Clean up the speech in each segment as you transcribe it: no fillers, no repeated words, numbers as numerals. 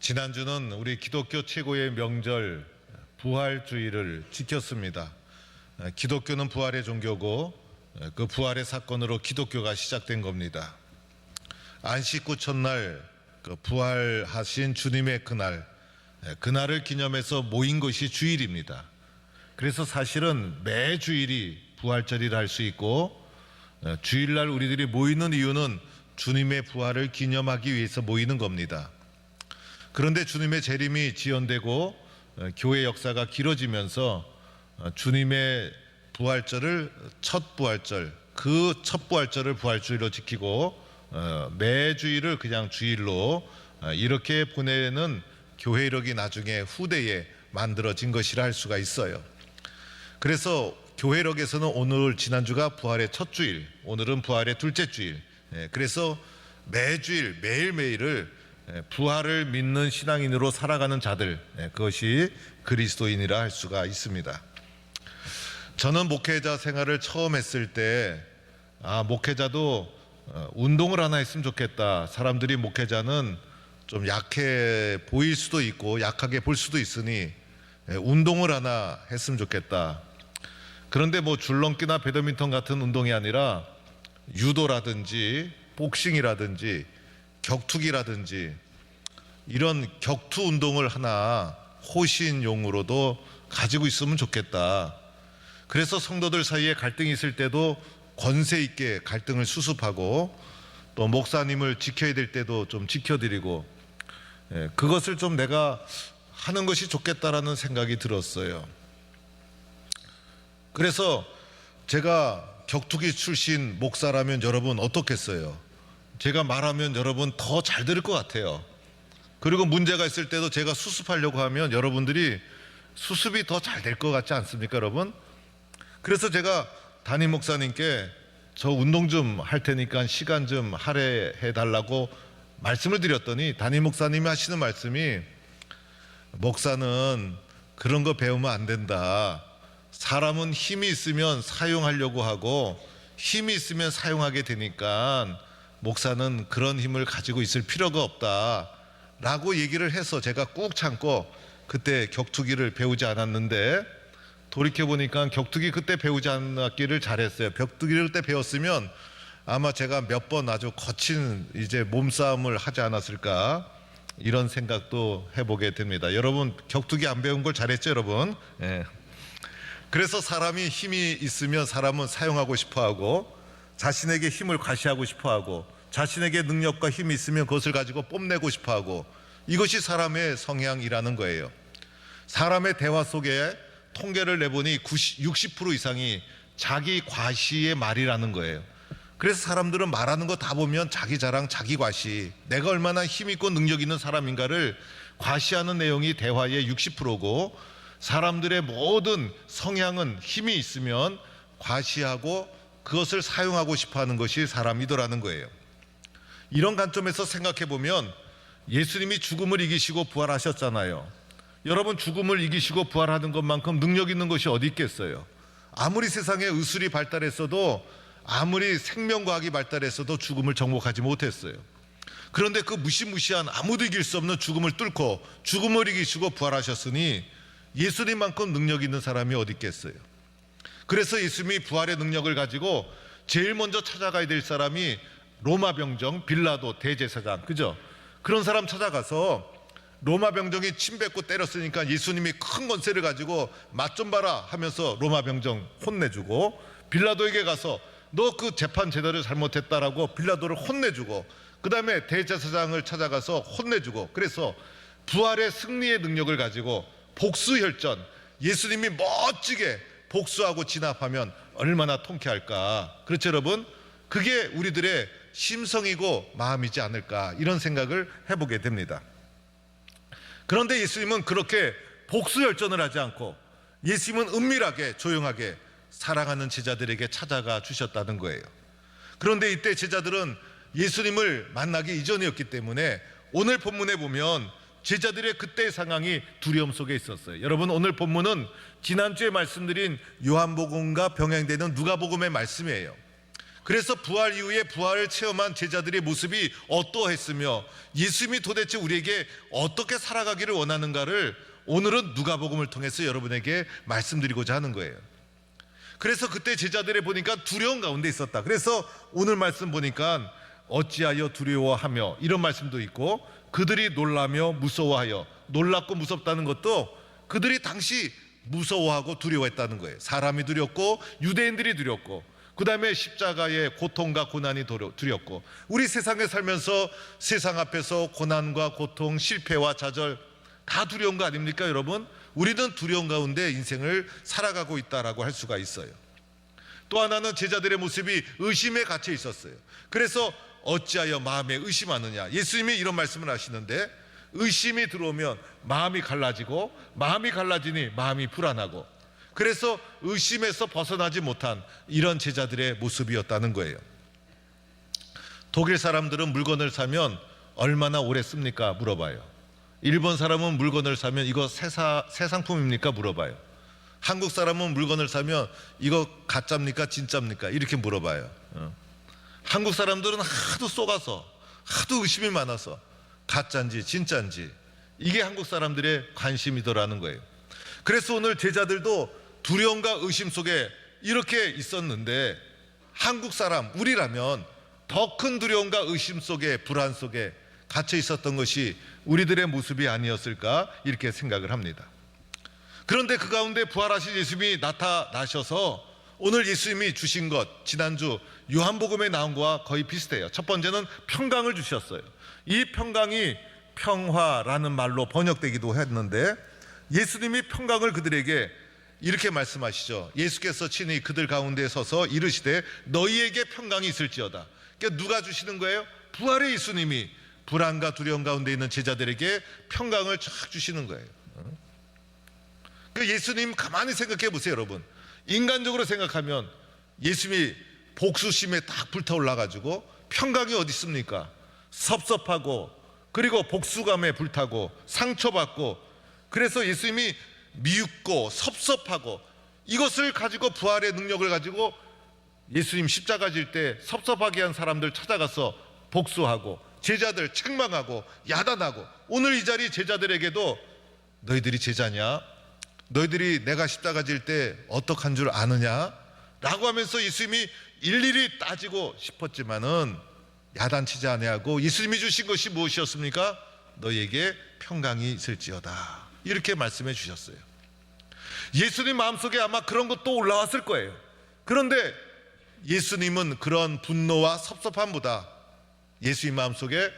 지난주는 우리 기독교 최고의 명절 부활주의를 지켰습니다. 기독교는 부활의 종교고 그 부활의 사건으로 기독교가 시작된 겁니다. 안식구 첫날 부활하신 주님의 그날을 기념해서 모인 것이 주일입니다. 그래서 사실은 매 주일이 부활절이라 할 수 있고, 주일날 우리들이 모이는 이유는 주님의 부활을 기념하기 위해서 모이는 겁니다. 그런데 주님의 재림이 지연되고 교회 역사가 길어지면서 주님의 부활절을 첫 부활절, 그 첫 부활절을 부활주의로 지키고 매 주일을 그냥 주일로 이렇게 보내는 교회 이력이 나중에 후대에 만들어진 것이라 할 수가 있어요. 그래서 교회력에서는 오늘 지난주가 부활의 첫 주일, 오늘은 부활의 둘째 주일. 그래서 매주일 매일매일을 부활을 믿는 신앙인으로 살아가는 자들, 그것이 그리스도인이라 할 수가 있습니다. 저는 목회자 생활을 처음 했을 때 목회자도 운동을 하나 했으면 좋겠다. 사람들이 목회자는 좀 약해 보일 수도 있고 약하게 볼 수도 있으니 운동을 하나 했으면 좋겠다. 그런데 줄넘기나 배드민턴 같은 운동이 아니라 유도라든지 복싱이라든지 격투기라든지 이런 격투 운동을 하나 호신용으로도 가지고 있으면 좋겠다. 그래서 성도들 사이에 갈등이 있을 때도 권세 있게 갈등을 수습하고, 또 목사님을 지켜야 될 때도 좀 지켜드리고, 그것을 좀 내가 하는 것이 좋겠다라는 생각이 들었어요. 그래서 제가 격투기 출신 목사라면 여러분 어떻겠어요? 제가 말하면 여러분 더 잘 들을 것 같아요. 그리고 문제가 있을 때도 제가 수습하려고 하면 여러분들이 수습이 더 잘 될 것 같지 않습니까, 여러분? 그래서 제가 담임 목사님께 저 운동 좀 할 테니까 시간 좀 할애해 달라고 말씀을 드렸더니 담임 목사님이 하시는 말씀이, 목사는 그런 거 배우면 안 된다. 사람은 힘이 있으면 사용하려고 하고 힘이 있으면 사용하게 되니까 목사는 그런 힘을 가지고 있을 필요가 없다 라고 얘기를 해서 제가 꾹 참고 그때 격투기를 배우지 않았는데, 돌이켜보니까 격투기 그때 배우지 않았기를 잘했어요. 격투기를 그때 배웠으면 아마 제가 몇 번 아주 거친 몸싸움을 하지 않았을까, 이런 생각도 해보게 됩니다. 여러분 격투기 안 배운 걸 잘했죠, 여러분? 그래서 사람이 힘이 있으면 사람은 사용하고 싶어하고, 자신에게 힘을 과시하고 싶어하고, 자신에게 능력과 힘이 있으면 그것을 가지고 뽐내고 싶어하고, 이것이 사람의 성향이라는 거예요. 사람의 대화 속에 통계를 내보니 60% 이상이 자기 과시의 말이라는 거예요. 그래서 사람들은 말하는 거 다 보면 자기 자랑, 자기 과시, 내가 얼마나 힘 있고 능력 있는 사람인가를 과시하는 내용이 대화의 60%고, 사람들의 모든 성향은 힘이 있으면 과시하고 그것을 사용하고 싶어하는 것이 사람이더라는 거예요. 이런 관점에서 생각해 보면 예수님이 죽음을 이기시고 부활하셨잖아요. 여러분 죽음을 이기시고 부활하는 것만큼 능력 있는 것이 어디 있겠어요? 아무리 세상에 의술이 발달했어도, 아무리 생명과학이 발달했어도 죽음을 정복하지 못했어요. 그런데 그 무시무시한 아무도 이길 수 없는 죽음을 뚫고 죽음을 이기시고 부활하셨으니 예수님만큼 능력 있는 사람이 어디 있겠어요? 그래서 예수님이 부활의 능력을 가지고 제일 먼저 찾아가야 될 사람이 로마 병정 빌라도 대제사장, 그죠? 그런 사람 찾아가서 로마 병정이 침 뱉고 때렸으니까 예수님이 큰 권세를 가지고 맛 좀 봐라 하면서 로마 병정 혼내주고, 빌라도에게 가서 너 그 재판 제대로 잘못했다라고 빌라도를 혼내주고, 그 다음에 대제사장을 찾아가서 혼내주고, 그래서 부활의 승리의 능력을 가지고 복수혈전, 예수님이 멋지게 복수하고 진압하면 얼마나 통쾌할까. 그렇죠, 여러분? 그게 우리들의 심성이고 마음이지 않을까, 이런 생각을 해보게 됩니다. 그런데 예수님은 그렇게 복수혈전을 하지 않고, 예수님은 은밀하게 조용하게 사랑하는 제자들에게 찾아가 주셨다는 거예요. 그런데 이때 제자들은 예수님을 만나기 이전이었기 때문에 오늘 본문에 보면 제자들의 그때의 상황이 두려움 속에 있었어요. 여러분 오늘 본문은 지난주에 말씀드린 요한복음과 병행되는 누가복음의 말씀이에요. 그래서 부활 이후에 부활을 체험한 제자들의 모습이 어떠했으며 예수님이 도대체 우리에게 어떻게 살아가기를 원하는가를 오늘은 누가복음을 통해서 여러분에게 말씀드리고자 하는 거예요. 그래서 그때 제자들이 보니까 두려운 가운데 있었다. 그래서 오늘 말씀 보니까 어찌하여 두려워하며 이런 말씀도 있고, 그들이 놀라며 무서워하여, 놀랍고 무섭다는 것도 그들이 당시 무서워하고 두려워했다는 거예요. 사람이 두렵고 유대인들이 두렵고, 그 다음에 십자가의 고통과 고난이 두렵고, 우리 세상에 살면서 세상 앞에서 고난과 고통, 실패와 좌절 다 두려운 거 아닙니까 여러분? 우리는 두려운 가운데 인생을 살아가고 있다라고 할 수가 있어요. 또 하나는 제자들의 모습이 의심에 갇혀 있었어요. 그래서 어찌하여 마음에 의심하느냐, 예수님이 이런 말씀을 하시는데, 의심이 들어오면 마음이 갈라지고, 마음이 갈라지니 마음이 불안하고, 그래서 의심에서 벗어나지 못한 이런 제자들의 모습이었다는 거예요. 독일 사람들은 물건을 사면 얼마나 오래 씁니까? 물어봐요. 일본 사람은 물건을 사면 이거 새 상품입니까? 물어봐요. 한국 사람은 물건을 사면 이거 가짜입니까? 진짜입니까? 이렇게 물어봐요. 한국 사람들은 하도 쏘가서, 하도 의심이 많아서 가짜인지 진짜인지, 이게 한국 사람들의 관심이더라는 거예요. 그래서 오늘 제자들도 두려움과 의심 속에 이렇게 있었는데, 한국 사람 우리라면 더 큰 두려움과 의심 속에, 불안 속에 갇혀 있었던 것이 우리들의 모습이 아니었을까, 이렇게 생각을 합니다. 그런데 그 가운데 부활하신 예수님이 나타나셔서 오늘 예수님이 주신 것, 지난주 요한복음에 나온 것과 거의 비슷해요. 첫 번째는 평강을 주셨어요. 이 평강이 평화라는 말로 번역되기도 했는데, 예수님이 평강을 그들에게 이렇게 말씀하시죠. 예수께서 친히 그들 가운데 서서 이르시되 너희에게 평강이 있을지어다. 그러니까 누가 주시는 거예요? 부활의 예수님이 불안과 두려움 가운데 있는 제자들에게 평강을 쫙 주시는 거예요. 그 예수님 가만히 생각해 보세요 여러분. 인간적으로 생각하면 예수님이 복수심에 딱 불타올라가지고 평강이 어디 있습니까? 섭섭하고, 그리고 복수감에 불타고 상처받고, 그래서 예수님이 미웃고 섭섭하고, 이것을 가지고 부활의 능력을 가지고 예수님 십자가 질 때 섭섭하게 한 사람들 찾아가서 복수하고, 제자들 책망하고 야단하고, 오늘 이 자리 제자들에게도 너희들이 제자냐? 너희들이 내가 십자가 질 때 어떡한 줄 아느냐? 라고 하면서 예수님이 일일이 따지고 싶었지만은 야단치지 아니하고 예수님이 주신 것이 무엇이었습니까? 너희에게 평강이 있을지어다, 이렇게 말씀해 주셨어요. 예수님 마음속에 아마 그런 것도 올라왔을 거예요. 그런데 예수님은 그런 분노와 섭섭함보다 예수님 마음속에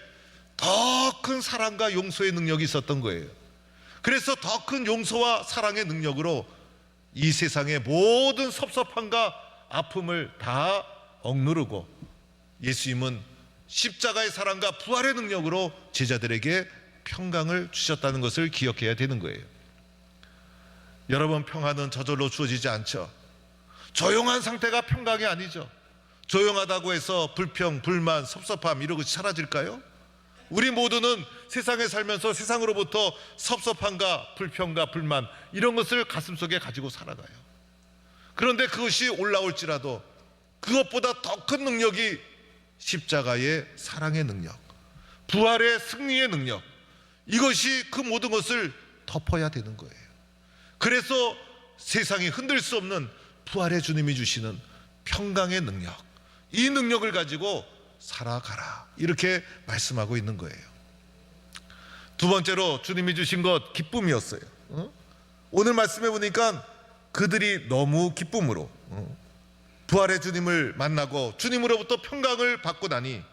더 큰 사랑과 용서의 능력이 있었던 거예요. 그래서 더 큰 용서와 사랑의 능력으로 이 세상의 모든 섭섭함과 아픔을 다 억누르고, 예수님은 십자가의 사랑과 부활의 능력으로 제자들에게 평강을 주셨다는 것을 기억해야 되는 거예요. 여러분, 평화는 저절로 주어지지 않죠. 조용한 상태가 평강이 아니죠. 조용하다고 해서 불평, 불만, 섭섭함 이런 것이 사라질까요? 우리 모두는 세상에 살면서 세상으로부터 섭섭함과 불평과 불만 이런 것을 가슴속에 가지고 살아가요. 그런데 그것이 올라올지라도 그것보다 더 큰 능력이 십자가의 사랑의 능력, 부활의 승리의 능력, 이것이 그 모든 것을 덮어야 되는 거예요. 그래서 세상이 흔들 수 없는 부활의 주님이 주시는 평강의 능력, 이 능력을 가지고 살아가라, 이렇게 말씀하고 있는 거예요. 두 번째로 주님이 주신 것, 기쁨이었어요. 오늘 말씀해 보니까 그들이 너무 기쁨으로 부활의 주님을 만나고 주님으로부터 평강을 받고 나니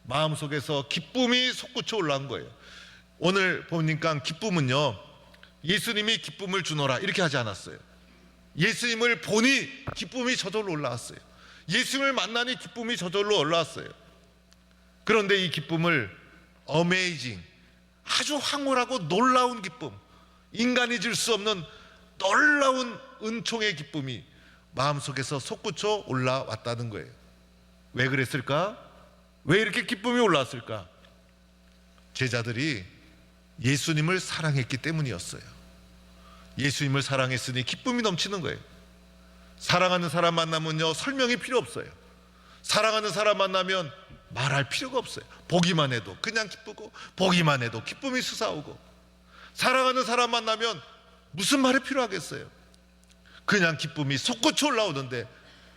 마음속에서 기쁨이 솟구쳐 올라온 거예요. 오늘 보니까 기쁨은요, 예수님이 기쁨을 주노라 이렇게 하지 않았어요. 예수님을 보니 기쁨이 저절로 올라왔어요. 예수님을 만나니 기쁨이 저절로 올라왔어요. 그런데 이 기쁨을 어메이징, 아주 황홀하고 놀라운 기쁨, 인간이 줄 수 없는 놀라운 은총의 기쁨이 마음속에서 솟구쳐 올라왔다는 거예요. 왜 그랬을까? 왜 이렇게 기쁨이 올라왔을까? 제자들이 예수님을 사랑했기 때문이었어요. 예수님을 사랑했으니 기쁨이 넘치는 거예요. 사랑하는 사람 만나면요 설명이 필요 없어요. 사랑하는 사람 만나면 말할 필요가 없어요. 보기만 해도 그냥 기쁘고, 보기만 해도 기쁨이 솟아오고, 사랑하는 사람 만나면 무슨 말이 필요하겠어요. 그냥 기쁨이 솟구쳐 올라오는데,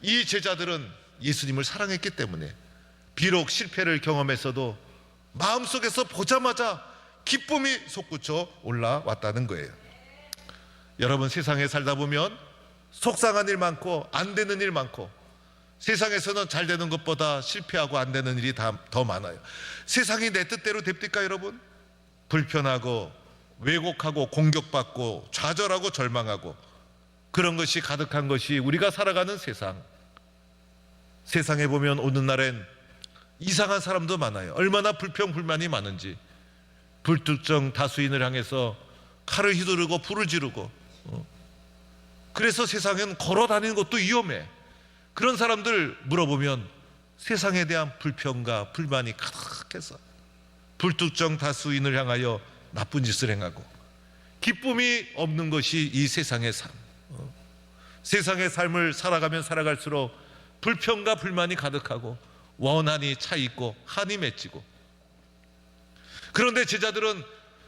이 제자들은 예수님을 사랑했기 때문에 비록 실패를 경험했어도 마음속에서 보자마자 기쁨이 솟구쳐 올라왔다는 거예요. 여러분, 세상에 살다 보면 속상한 일 많고 안 되는 일 많고, 세상에서는 잘 되는 것보다 실패하고 안 되는 일이 더 많아요. 세상이 내 뜻대로 됩니까, 여러분? 불편하고 왜곡하고 공격받고 좌절하고 절망하고 그런 것이 가득한 것이 우리가 살아가는 세상. 세상에 보면 오는 날엔 이상한 사람도 많아요. 얼마나 불평불만이 많은지. 불특정 다수인을 향해서 칼을 휘두르고 불을 지르고, 그래서 세상엔 걸어 다니는 것도 위험해. 그런 사람들 물어보면 세상에 대한 불평과 불만이 가득해서 불특정 다수인을 향하여 나쁜 짓을 행하고, 기쁨이 없는 것이 이 세상의 삶. 세상의 삶을 살아가면 살아갈수록 불평과 불만이 가득하고 원한이 차 있고 한이 맺히고, 그런데 제자들은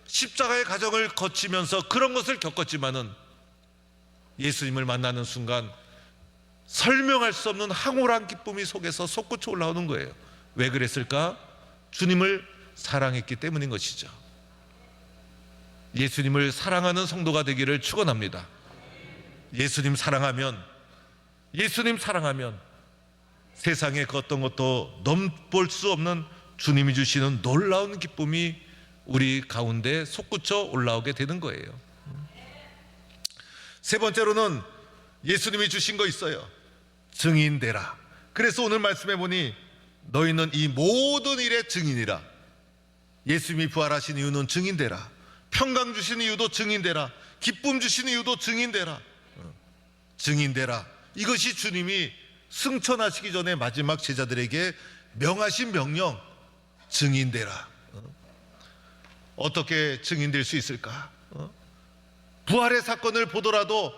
십자가의 과정을 거치면서 그런 것을 겪었지만은 예수님을 만나는 순간 설명할 수 없는 황홀한 기쁨이 속에서 솟구쳐 올라오는 거예요. 왜 그랬을까? 주님을 사랑했기 때문인 것이죠. 예수님을 사랑하는 성도가 되기를 축원합니다. 예수님 사랑하면 세상에 그 어떤 것도 넘볼 수 없는 주님이 주시는 놀라운 기쁨이 우리 가운데 솟구쳐 올라오게 되는 거예요. 세 번째로는 예수님이 주신 거 있어요. 증인되라. 그래서 오늘 말씀해 보니 너희는 이 모든 일의 증인이라. 예수님이 부활하신 이유는 증인되라. 평강 주신 이유도 증인되라. 기쁨 주신 이유도 증인되라. 증인되라. 이것이 주님이 승천하시기 전에 마지막 제자들에게 명하신 명령. 증인되라. 어떻게 증인될 수 있을까? 부활의 사건을 보더라도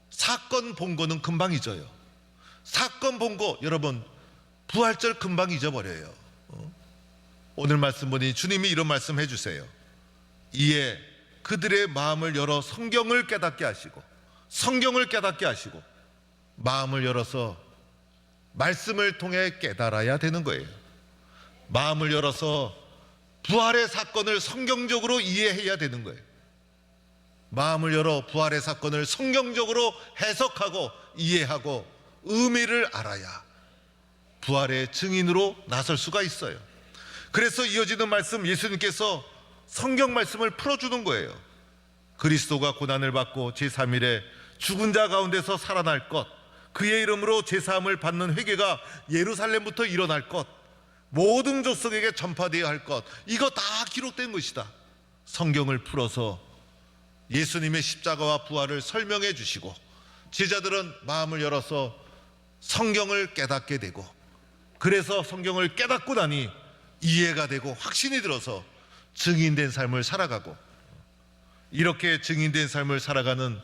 사건 본 거는 금방 잊어요. 사건 본 거, 여러분, 부활절 금방 잊어버려요. 오늘 말씀 보니 주님이 이런 말씀 해주세요. 이에 그들의 마음을 열어 성경을 깨닫게 하시고, 마음을 열어서 말씀을 통해 깨달아야 되는 거예요. 마음을 열어서 부활의 사건을 성경적으로 이해해야 되는 거예요. 마음을 열어 부활의 사건을 성경적으로 해석하고 이해하고 의미를 알아야 부활의 증인으로 나설 수가 있어요. 그래서 이어지는 말씀, 예수님께서 성경 말씀을 풀어주는 거예요. 그리스도가 고난을 받고 제3일에 죽은 자 가운데서 살아날 것, 그의 이름으로 제사함을 받는 회개가 예루살렘부터 일어날 것, 모든 족속에게 전파되어야 할 것, 이거 다 기록된 것이다. 성경을 풀어서 예수님의 십자가와 부활을 설명해 주시고, 제자들은 마음을 열어서 성경을 깨닫게 되고, 그래서 성경을 깨닫고 나니 이해가 되고 확신이 들어서 증인된 삶을 살아가고, 이렇게 증인된 삶을 살아가는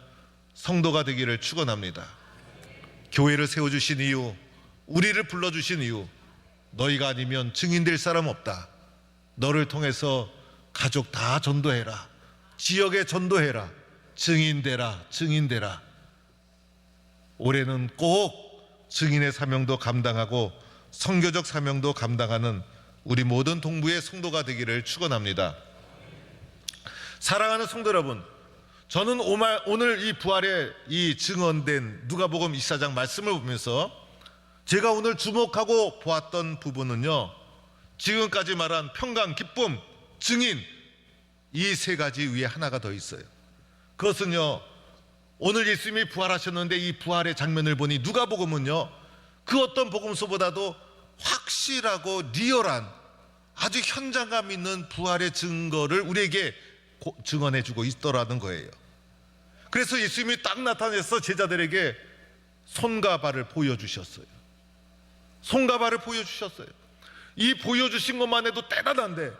성도가 되기를 축원합니다. 교회를 세워주신 이유, 우리를 불러주신 이유, 너희가 아니면 증인될 사람 없다. 너를 통해서 가족 다 전도해라. 지역에 전도해라. 증인되라. 올해는 꼭 증인의 사명도 감당하고 선교적 사명도 감당하는 우리 모든 동부의 성도가 되기를 축원합니다. 사랑하는 성도 여러분, 저는 오늘 이 부활에 이 증언된 누가복음 24장 말씀을 보면서 제가 오늘 주목하고 보았던 부분은요, 지금까지 말한 평강, 기쁨, 증인, 이 세 가지 위에 하나가 더 있어요. 그것은요, 오늘 예수님이 부활하셨는데 이 부활의 장면을 보니 누가복음은요, 그 어떤 복음서보다도 확실하고 리얼한 아주 현장감 있는 부활의 증거를 우리에게 증언해주고 있더라는 거예요. 그래서 예수님이 딱 나타내서 제자들에게 손과 발을 보여주셨어요. 이 보여주신 것만 해도 대단한데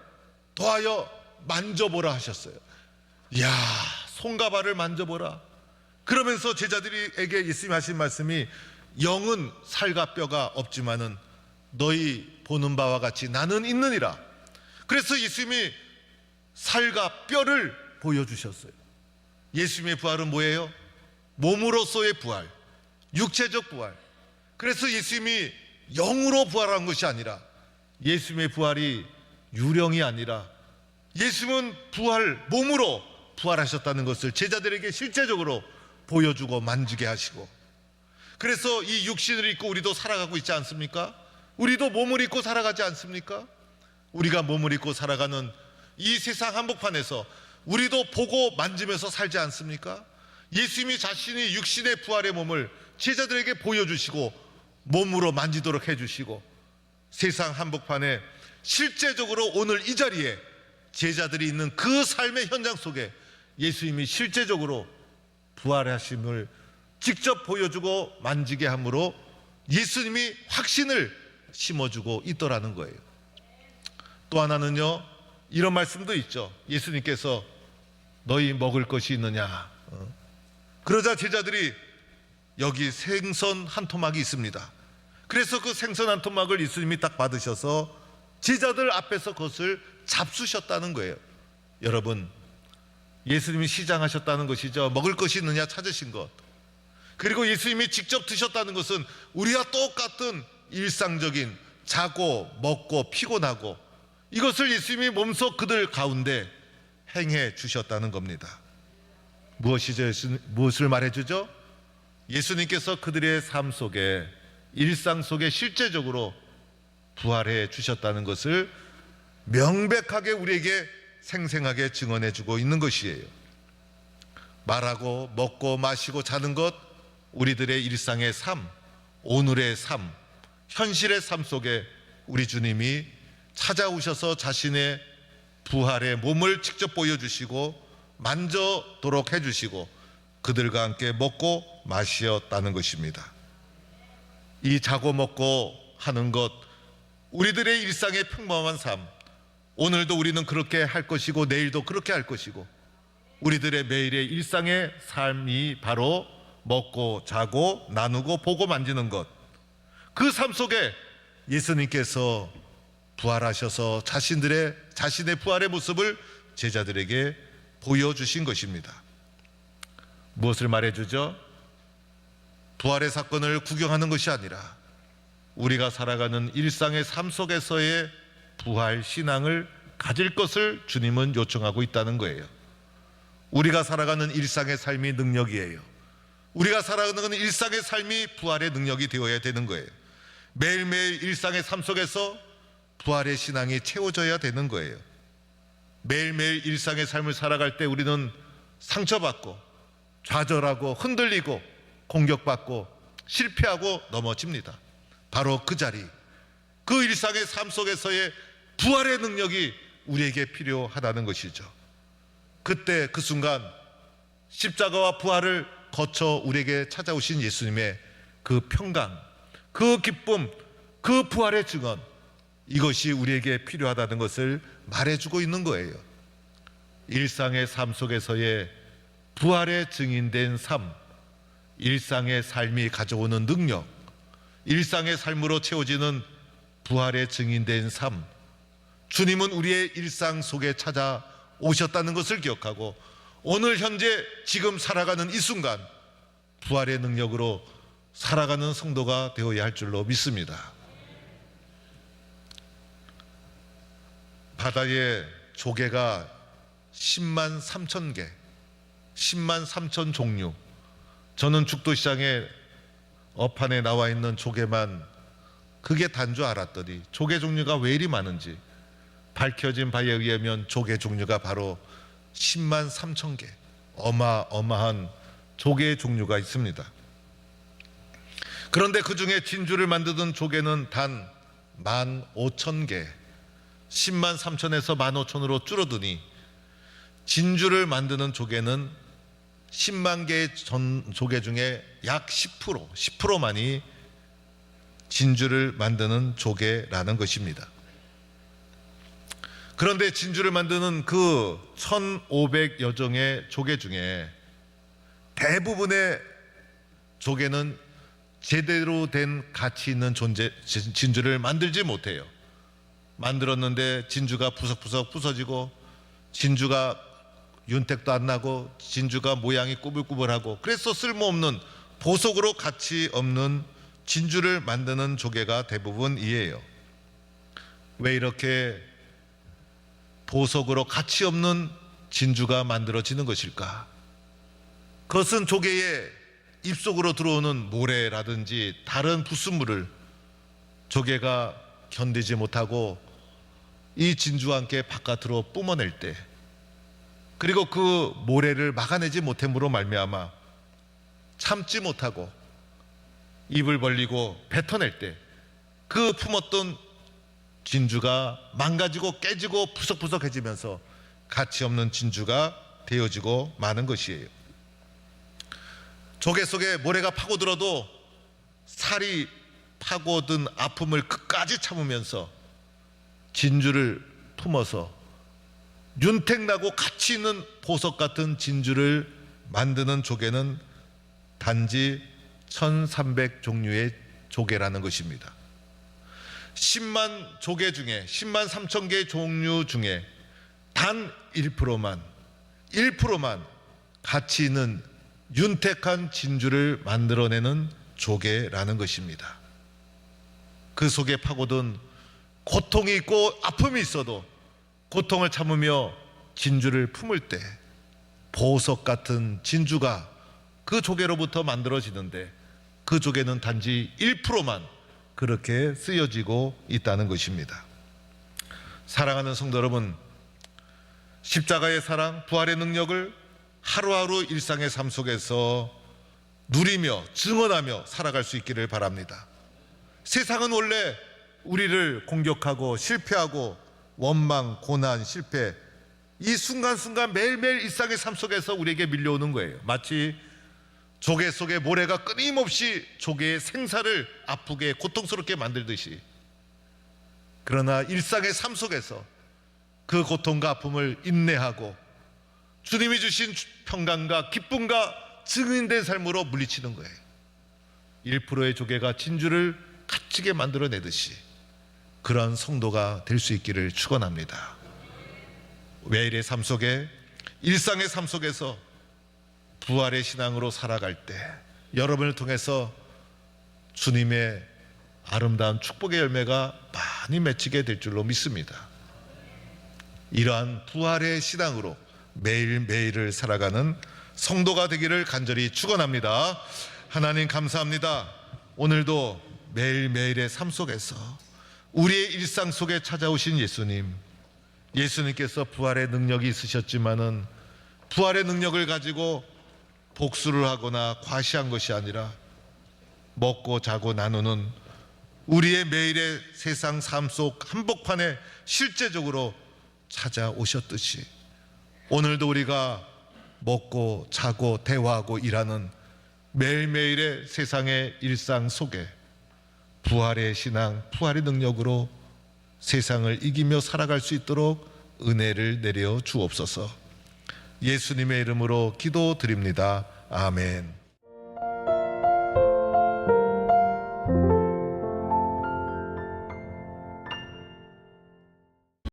더하여 만져보라 하셨어요. 이야, 손과 발을 만져보라. 그러면서 제자들에게 예수님이 하신 말씀이, 영은 살과 뼈가 없지만은 너희 보는 바와 같이 나는 있느니라. 그래서 예수님이 살과 뼈를 보여주셨어요. 예수님의 부활은 뭐예요? 몸으로서의 부활, 육체적 부활. 그래서 예수님이 영으로 부활한 것이 아니라, 예수님의 부활이 유령이 아니라 예수님은 몸으로 부활하셨다는 것을 제자들에게 실제적으로 보여주고 만지게 하시고, 그래서 이 육신을 입고 우리도 살아가고 있지 않습니까? 우리도 몸을 입고 살아가지 않습니까? 우리가 몸을 입고 살아가는 이 세상 한복판에서 우리도 보고 만지면서 살지 않습니까? 예수님이 자신이 육신의 부활의 몸을 제자들에게 보여주시고 몸으로 만지도록 해주시고, 세상 한복판에 실제적으로 오늘 이 자리에 제자들이 있는 그 삶의 현장 속에 예수님이 실제적으로 부활하심을 직접 보여주고 만지게 함으로 예수님이 확신을 심어주고 있더라는 거예요. 또 하나는요, 이런 말씀도 있죠. 예수님께서 너희 먹을 것이 있느냐. 그러자 제자들이 여기 생선 한 토막이 있습니다. 그래서 그 생선 한 토막을 예수님이 딱 받으셔서 제자들 앞에서 그것을 잡수셨다는 거예요. 여러분, 예수님이 시장하셨다는 것이죠. 먹을 것이 있느냐 찾으신 것. 그리고 예수님이 직접 드셨다는 것은 우리와 똑같은 일상적인 자고 먹고 피곤하고 이것을 예수님이 몸소 그들 가운데 행해 주셨다는 겁니다. 무엇이죠? 무엇을 말해주죠? 예수님께서 그들의 삶 속에, 일상 속에 실제적으로 부활해 주셨다는 것을 명백하게 우리에게 생생하게 증언해 주고 있는 것이에요. 말하고 먹고 마시고 자는 것, 우리들의 일상의 삶, 오늘의 삶, 현실의 삶 속에 우리 주님이 찾아오셔서 자신의 부활의 몸을 직접 보여주시고 만져도록 해주시고 그들과 함께 먹고 마셨다는 것입니다. 이 자고 먹고 하는 것, 우리들의 일상의 평범한 삶, 오늘도 우리는 그렇게 할 것이고 내일도 그렇게 할 것이고, 우리들의 매일의 일상의 삶이 바로 먹고 자고 나누고 보고 만지는 것, 그 삶 속에 예수님께서 부활하셔서 자신의 부활의 모습을 제자들에게 보여주신 것입니다. 무엇을 말해주죠? 부활의 사건을 구경하는 것이 아니라 우리가 살아가는 일상의 삶 속에서의 부활 신앙을 가질 것을 주님은 요청하고 있다는 거예요. 우리가 살아가는 일상의 삶이 능력이에요. 우리가 살아가는 일상의 삶이 부활의 능력이 되어야 되는 거예요. 매일매일 일상의 삶 속에서 부활의 신앙이 채워져야 되는 거예요. 매일매일 일상의 삶을 살아갈 때 우리는 상처받고 좌절하고 흔들리고 공격받고 실패하고 넘어집니다. 바로 그 자리, 그 일상의 삶 속에서의 부활의 능력이 우리에게 필요하다는 것이죠. 그때 그 순간 십자가와 부활을 거쳐 우리에게 찾아오신 예수님의 그 평강, 그 기쁨, 그 부활의 증언, 이것이 우리에게 필요하다는 것을 말해주고 있는 거예요. 일상의 삶 속에서의 부활의 증인된 삶, 일상의 삶이 가져오는 능력, 일상의 삶으로 채워지는 부활의 증인된 삶, 주님은 우리의 일상 속에 찾아오셨다는 것을 기억하고 오늘 현재 지금 살아가는 이 순간 부활의 능력으로 살아가는 성도가 되어야 할 줄로 믿습니다. 바다에 조개가 10만 3천 개, 10만 3천 종류. 저는 죽도시장에 어판에 나와 있는 조개만 그게 단 줄 알았더니 조개 종류가 왜 이리 많은지 밝혀진 바에 의하면 조개 종류가 바로 10만 3천 개, 어마어마한 조개의 종류가 있습니다. 그런데 그 중에 진주를 만드는 조개는 단 15,000개, 10만 3천에서 15,000으로 줄어드니 진주를 만드는 조개는 10만 개의 조개 중에 약 10%만이 진주를 만드는 조개라는 것입니다. 그런데 진주를 만드는 그 1,500여 종의 조개 중에 대부분의 조개는 제대로 된 가치 있는 진주를 만들지 못해요. 만들었는데 진주가 부석부석 부서지고, 진주가 윤택도 안 나고, 진주가 모양이 꾸불꾸불하고, 그래서 쓸모없는, 보석으로 가치 없는 진주를 만드는 조개가 대부분이에요. 왜 이렇게 보석으로 가치 없는 진주가 만들어지는 것일까? 그것은 조개의 입속으로 들어오는 모래라든지 다른 부순물을 조개가 견디지 못하고 이 진주와 함께 바깥으로 뿜어낼 때, 그리고 그 모래를 막아내지 못함으로 말미암아 참지 못하고 입을 벌리고 뱉어낼 때, 그 품었던 진주가 망가지고 깨지고 푸석푸석해지면서 가치 없는 진주가 되어지고 마는 것이에요. 조개 속에 모래가 파고들어도 살이 파고든 아픔을 끝까지 참으면서 진주를 품어서 윤택나고 가치 있는 보석 같은 진주를 만드는 조개는 단지 1300종류의 조개라는 것입니다. 10만 조개 중에, 10만 3천 개 종류 중에 단 1%만 가치 있는 윤택한 진주를 만들어내는 조개라는 것입니다. 그 속에 파고든 고통이 있고 아픔이 있어도 고통을 참으며 진주를 품을 때 보석 같은 진주가 그 조개로부터 만들어지는데, 그 조개는 단지 1%만 그렇게 쓰여지고 있다는 것입니다. 사랑하는 성도 여러분, 십자가의 사랑, 부활의 능력을 하루하루 일상의 삶 속에서 누리며 증언하며 살아갈 수 있기를 바랍니다. 세상은 원래 우리를 공격하고 실패하고 원망, 고난, 실패, 이 순간순간 매일매일 일상의 삶 속에서 우리에게 밀려오는 거예요. 마치 조개 속에 모래가 끊임없이 조개의 생사를 아프게 고통스럽게 만들듯이, 그러나 일상의 삶 속에서 그 고통과 아픔을 인내하고 주님이 주신 평강과 기쁨과 증인된 삶으로 물리치는 거예요. 1%의 조개가 진주를 값지게 만들어내듯이 그런 성도가 될 수 있기를 축원합니다. 매일의 삶 속에, 일상의 삶 속에서 부활의 신앙으로 살아갈 때 여러분을 통해서 주님의 아름다운 축복의 열매가 많이 맺히게 될 줄로 믿습니다. 이러한 부활의 신앙으로 매일매일을 살아가는 성도가 되기를 간절히 축원합니다. 하나님 감사합니다. 오늘도 매일매일의 삶 속에서 우리의 일상 속에 찾아오신 예수님께서 부활의 능력이 있으셨지만은 부활의 능력을 가지고 복수를 하거나 과시한 것이 아니라 먹고 자고 나누는 우리의 매일의 세상 삶 속 한복판에 실제적으로 찾아오셨듯이 오늘도 우리가 먹고 자고 대화하고 일하는 매일매일의 세상의 일상 속에 부활의 신앙, 부활의 능력으로 세상을 이기며 살아갈 수 있도록 은혜를 내려 주옵소서. 예수님의 이름으로 기도드립니다. 아멘.